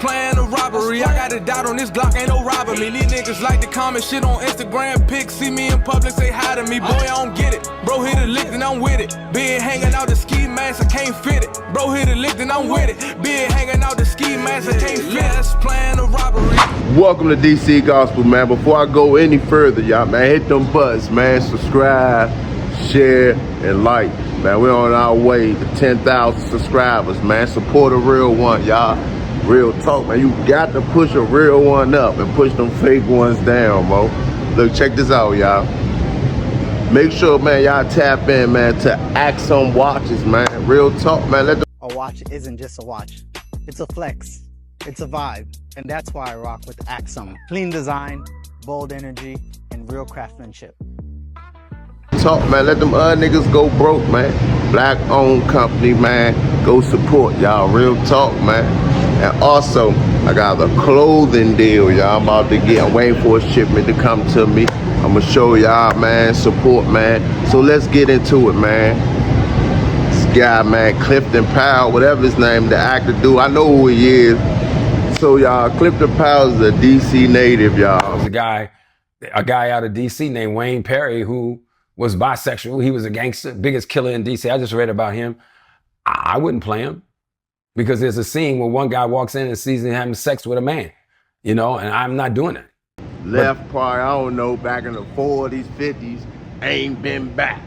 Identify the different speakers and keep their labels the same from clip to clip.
Speaker 1: plan a robbery. I got a dot on this Glock, ain't no robbing me. These niggas like to comment shit on Instagram pics. See me in public, say hi to me. Boy, I don't get it. Bro hit a lick and I'm with it. Been hanging out the ski mask, I can't fit it. Bro hit a lick and I'm with it. Been hanging out the ski mask, I can't fit it. Let's plan a robbery.
Speaker 2: Welcome to DC Gospel, man. Before I go any further, y'all, man, hit them buttons, man. Subscribe, share, and like. Man, we're on our way to 10,000 subscribers, man. Support a real one, y'all. Real talk, man. You got to push a real one up and push them fake ones down, bro. Look, check this out, y'all. Make sure, man, y'all tap in, man, to Axum watches, man. Real talk, man.
Speaker 3: A watch isn't just a watch. It's a flex. It's a vibe. And that's why I rock with Axum. Clean design, bold energy, and real craftsmanship.
Speaker 2: Talk, man. Let them niggas go broke, man. Black owned company, man. Go support, y'all. Real talk, man. And also, I got a clothing deal, y'all. I'm about to get. I'm waiting for a shipment to come to me. I'm gonna show y'all, man. Support, man. So let's get into it, man. This guy, man, Clifton Powell, whatever his name, the actor dude. I know who he is. So y'all, Clifton Powell is a DC native, y'all.
Speaker 4: There's a guy out of DC named Wayne Perry who was bisexual. He was a gangster, biggest killer in DC. I just read about him. I wouldn't play him because there's a scene where one guy walks in and sees him having sex with a man, you know, and I'm not doing that.
Speaker 2: Left part, I don't know, back in the 40s, 50s, ain't been back.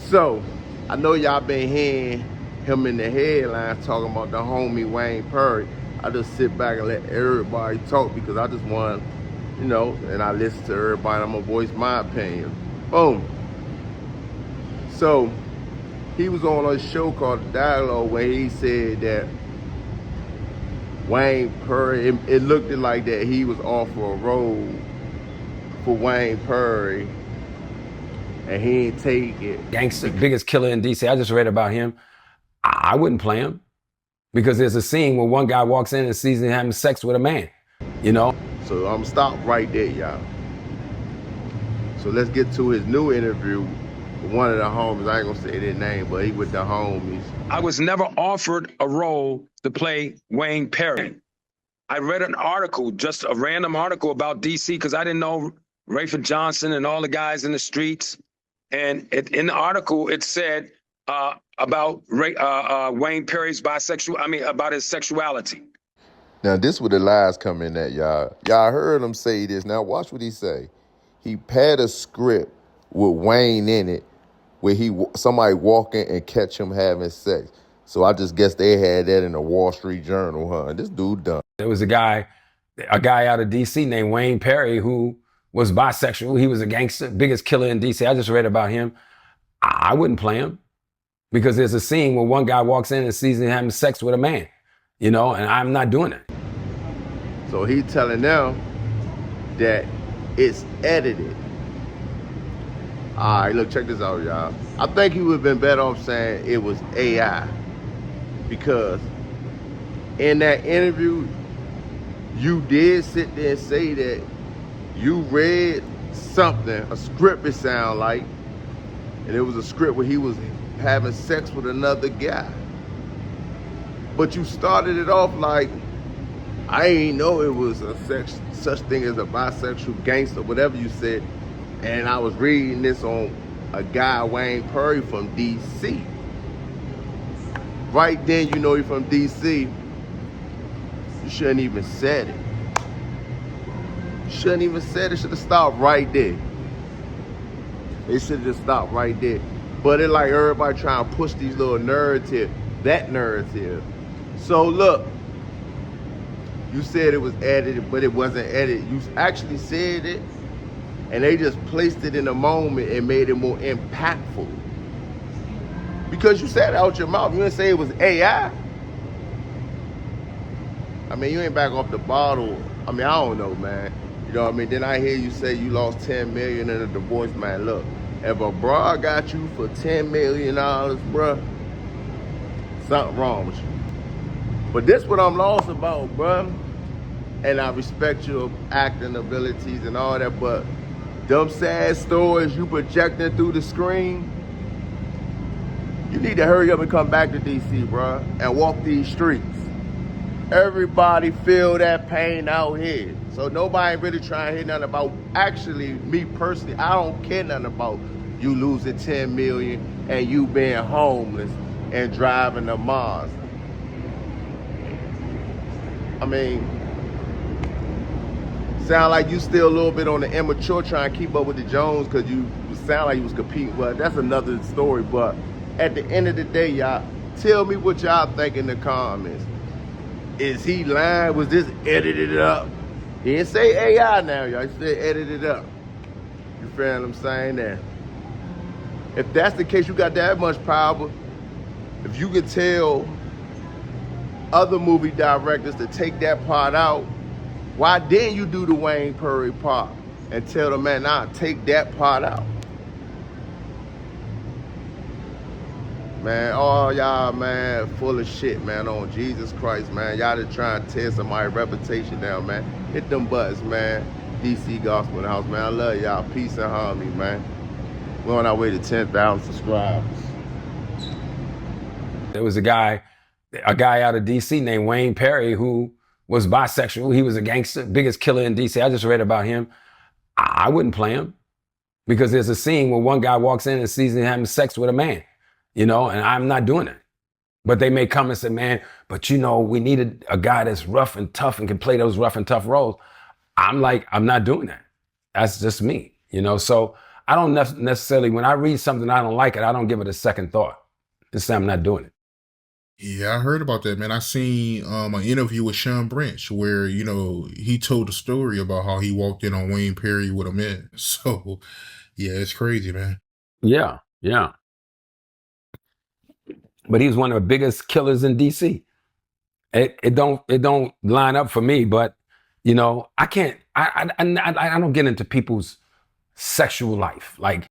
Speaker 2: So, I know y'all been hearing him in the headlines talking about the homie Wayne Perry. I just sit back and let everybody talk because I just want, you know, and I listen to everybody. I'm gonna voice my opinion. Boom. So he was on a show called The Dialogue where he said that Wayne Perry, it looked like that he was off for a role for Wayne Perry and he ain't take it.
Speaker 4: Gangster, biggest killer in DC. I just read about him. I wouldn't play him because there's a scene where one guy walks in and sees him having sex with a man, you know?
Speaker 2: So I'm stop right there, y'all. So let's get to his new interview with one of the homies. I ain't gonna say their name, but he with the homies.
Speaker 5: I was never offered a role to play Wayne Perry. I read an article, just a random article about DC because I didn't know Rayford Johnson and all the guys in the streets. And in the article, it said about Wayne Perry's about his sexuality.
Speaker 2: Now, this where the lies come in at, y'all. Y'all heard him say this. Now, watch what he say. He had a script with Wayne in it where somebody walk in and catch him having sex. So I just guess they had that in the Wall Street Journal, huh? This dude done.
Speaker 4: There was a guy out of DC named Wayne Perry who was bisexual. He was a gangster, biggest killer in DC. I just read about him. I wouldn't play him because there's a scene where one guy walks in and sees him having sex with a man, you know, and I'm not doing that.
Speaker 2: So he telling them that it's edited. All right, look, check this out, y'all. I think he would have been better off saying it was AI because in that interview, you did sit there and say that you read something, a script it sound like, and it was a script where he was having sex with another guy. But you started it off like, I ain't know it was such thing as a bisexual gangster, whatever you said. And I was reading this on a guy, Wayne Perry from DC. Right then, you know he from DC. You shouldn't even said it. You shouldn't even said it. Should have stopped right there. They should have just stopped right there. But it like everybody trying to push these little narrative, that narrative. So look, you said it was edited, but it wasn't edited. You actually said it, and they just placed it in a moment and made it more impactful. Because you said it out your mouth. You didn't say it was AI. I mean, you ain't back off the bottle. I mean, I don't know, man. You know what I mean? Then I hear you say you lost $10 million in a divorce, man. Look, if a broad got you for $10 million, bruh, something wrong with you. But this what I'm lost about, bruh. And I respect your acting abilities and all that, but them sad stories you projecting through the screen, you need to hurry up and come back to DC, bruh, and walk these streets. Everybody feel that pain out here. So nobody really trying to hear nothing about, actually, me personally, I don't care nothing about you losing 10 million and you being homeless and driving a Mazda. I mean, sound like you still a little bit on the immature trying to keep up with the Jones because you sound like you was competing. Well, that's another story, but at the end of the day, y'all, tell me what y'all think in the comments. Is he lying? Was this edited up? He didn't say AI now, y'all. He said edited up. You feel what I'm saying there? If that's the case, you got that much power. If you could tell other movie directors to take that part out, why didn't you do the Wayne Perry part and tell the man, nah, take that part out? Man, all y'all, man, full of shit, man, on Jesus Christ, man. Y'all just trying to tear somebody's reputation down, man. Hit them buttons, man. DC Gospel in the house, man. I love y'all. Peace and harmony, man. We're on our way to 10,000 subscribers.
Speaker 4: There was a guy out of DC named Wayne Perry who was bisexual. He was a gangster, biggest killer in DC. I just read about him. I wouldn't play him because there's a scene where one guy walks in and sees him having sex with a man, and I'm not doing it. But they may come and say, man, but we needed a guy that's rough and tough and can play those rough and tough roles. I'm like, I'm not doing that. That's just me, So I don't necessarily, when I read something I don't like it, I don't give it a second thought. Just say I'm not doing it.
Speaker 6: Yeah, I heard about that, man. I seen an interview with Sean Branch where, he told a story about how he walked in on Wayne Perry with a man. So, yeah, it's crazy, man.
Speaker 4: Yeah. But he was one of the biggest killers in DC. It don't line up for me, but I can't, I don't get into people's sexual life. Like,